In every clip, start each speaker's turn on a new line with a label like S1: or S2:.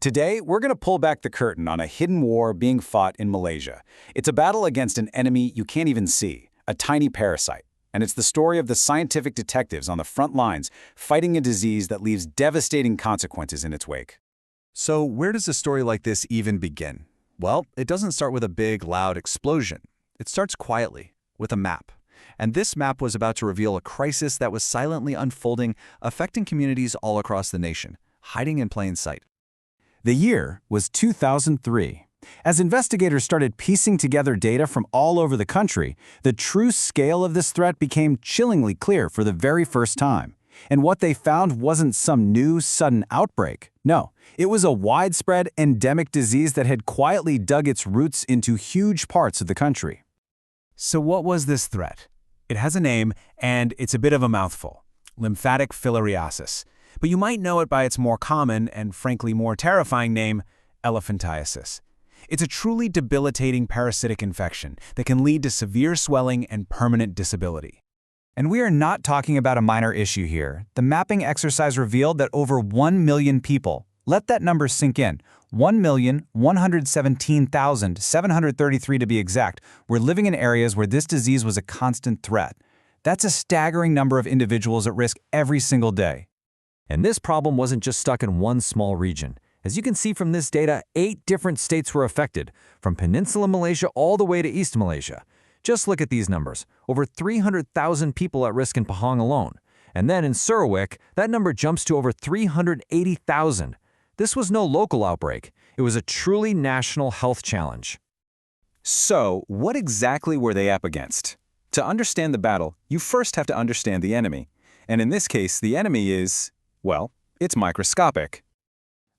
S1: Today, we're going to pull back the curtain on a hidden war being fought in Malaysia. It's a battle against an enemy you can't even see, a tiny parasite. And it's the story of the scientific detectives on the front lines fighting a disease that leaves devastating consequences in its wake.
S2: So where does a story like this even begin? Well, it doesn't start with a big, loud explosion. It starts quietly, with a map. And this map was about to reveal a crisis that was silently unfolding, affecting communities all across the nation, hiding in plain sight.
S1: The year was 2003. As investigators started piecing together data from all over the country, the true scale of this threat became chillingly clear for the very first time. And what they found wasn't some new, sudden outbreak. No, it was a widespread endemic disease that had quietly dug its roots into huge parts of the country.
S3: So what was this threat? It has a name, and it's a bit of a mouthful: lymphatic filariasis. But you might know it by its more common and frankly more terrifying name, elephantiasis. It's a truly debilitating parasitic infection that can lead to severe swelling and permanent disability.
S1: And we are not talking about a minor issue here. The mapping exercise revealed that over 1 million people, let that number sink in, 1,117,733 to be exact, were living in areas where this disease was a constant threat. That's a staggering number of individuals at risk every single day.
S4: And this problem wasn't just stuck in one small region. As you can see from this data, 8 different states were affected, from Peninsula Malaysia all the way to East Malaysia. Just look at these numbers: over 300,000 people at risk in Pahang alone. And then in Sarawak, that number jumps to over 380,000. This was no local outbreak. It was a truly national health challenge.
S1: So, what exactly were they up against? To understand the battle, you first have to understand the enemy. And in this case, the enemy is, well, it's microscopic.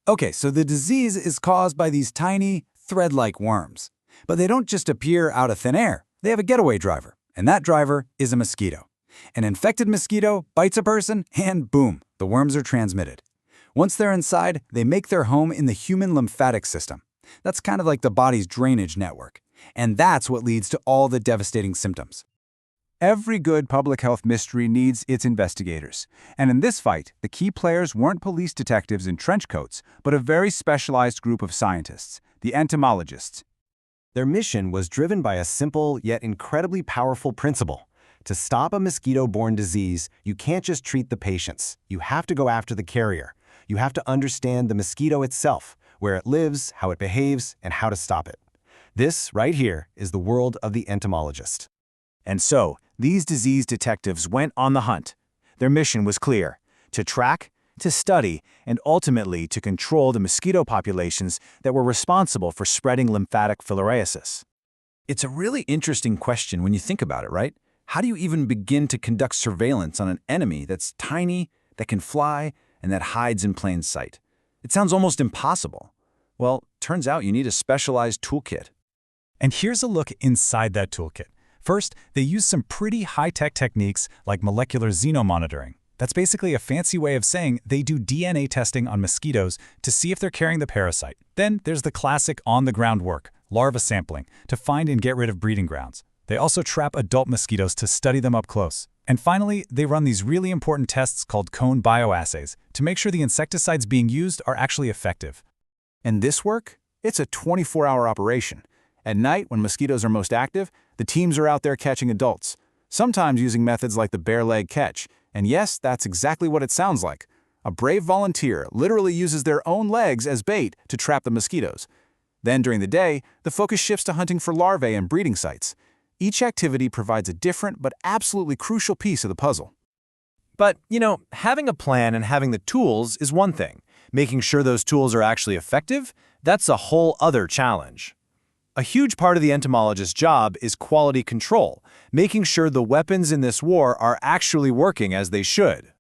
S1: Okay, so the disease is caused by these tiny, thread-like worms. But they don't just appear out of thin air. They have a getaway driver, and that driver is a mosquito. An infected mosquito bites a person, and boom, the worms are transmitted. Once they're inside, they make their home in the human lymphatic system. That's kind of like the body's drainage network. And that's what leads to all the devastating symptoms. Every good public health mystery needs its investigators. And in this fight, the key players weren't police detectives in trench coats, but a very specialized group of scientists, the entomologists.
S5: Their mission was driven by a simple yet incredibly powerful principle. To stop a mosquito-borne disease, you can't just treat the patients. You have to go after the carrier. You have to understand the mosquito itself, where it lives, how it behaves, and how to stop it. This, right here, is the world of the entomologist.
S1: And so, these disease detectives went on the hunt. Their mission was clear: to track, to study, and ultimately to control the mosquito populations that were responsible for spreading lymphatic filariasis. It's a really interesting question when you think about it, right? How do you even begin to conduct surveillance on an enemy that's tiny, that can fly, and that hides in plain sight? It sounds almost impossible. Well, turns out you need a specialized toolkit.
S3: And here's a look inside that toolkit. First, they use some pretty high-tech techniques like molecular xenomonitoring. That's basically a fancy way of saying they do DNA testing on mosquitoes to see if they're carrying the parasite. Then there's the classic on-the-ground work, larva sampling, to find and get rid of breeding grounds. They also trap adult mosquitoes to study them up close. And finally, they run these really important tests called cone bioassays to make sure the insecticides being used are actually effective.
S1: And this work? It's a 24-hour operation. At night, when mosquitoes are most active, the teams are out there catching adults, sometimes using methods like the bare leg catch. And yes, that's exactly what it sounds like. A brave volunteer literally uses their own legs as bait to trap the mosquitoes. Then during the day, the focus shifts to hunting for larvae and breeding sites. Each activity provides a different but absolutely crucial piece of the puzzle.
S5: But, having a plan and having the tools is one thing. Making sure those tools are actually effective, that's a whole other challenge. A huge part of the entomologist's job is quality control, making sure the weapons in this war are actually working as they should.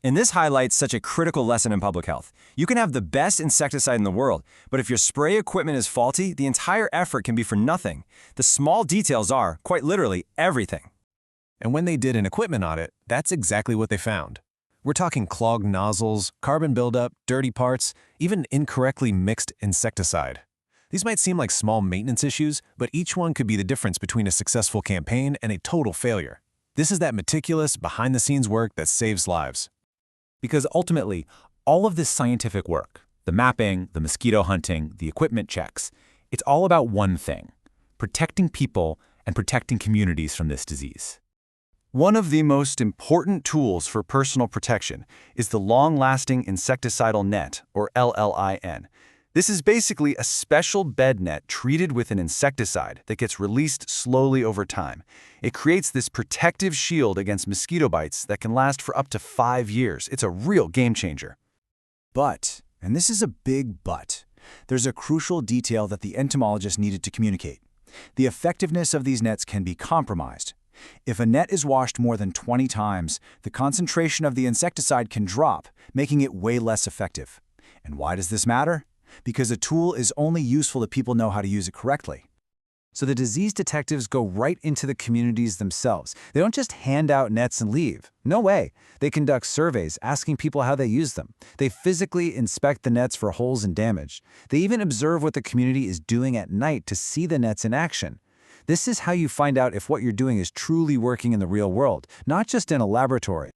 S5: And this highlights such a critical lesson in public health. You can have the best insecticide in the world, but if your spray equipment is faulty, the entire effort can be for nothing. The small details are, quite literally, everything.
S2: And when they did an equipment audit, that's exactly what they found. We're talking clogged nozzles, carbon buildup, dirty parts, even incorrectly mixed insecticide. These might seem like small maintenance issues, but each one could be the difference between a successful campaign and a total failure. This is that meticulous, behind-the-scenes work that saves lives.
S3: Because ultimately, all of this scientific work,
S1: The mapping, the mosquito hunting, the equipment checks. It's all about one thing: protecting people and protecting communities from this disease.
S5: One of the most important tools for personal protection is the long-lasting insecticidal net, or LLIN. This is basically a special bed net treated with an insecticide that gets released slowly over time. It creates this protective shield against mosquito bites that can last for up to 5 years. It's a real game changer.
S6: But, and this is a big but, there's a crucial detail that the entomologist needed to communicate. The effectiveness of these nets can be compromised. If a net is washed more than 20 times, the concentration of the insecticide can drop, making it way less effective. And why does this matter? Because a tool is only useful if people know how to use it correctly.
S2: So the disease detectives go right into the communities themselves. They don't just hand out nets and leave. No way. They conduct surveys, asking people how they use them. They physically inspect the nets for holes and damage. They even observe what the community is doing at night to see the nets in action. This is how you find out if what you're doing is truly working in the real world, not just in a laboratory.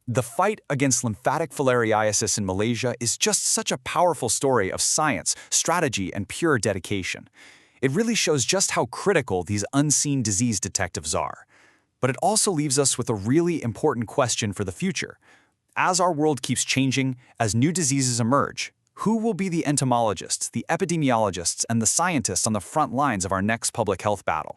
S7: The fight against lymphatic filariasis in Malaysia is just such a powerful story of science, strategy, and pure dedication. It really shows just how critical these unseen disease detectives are. But it also leaves us with a really important question for the future. As our world keeps changing, as new diseases emerge, who will be the entomologists, the epidemiologists, and the scientists on the front lines of our next public health battle?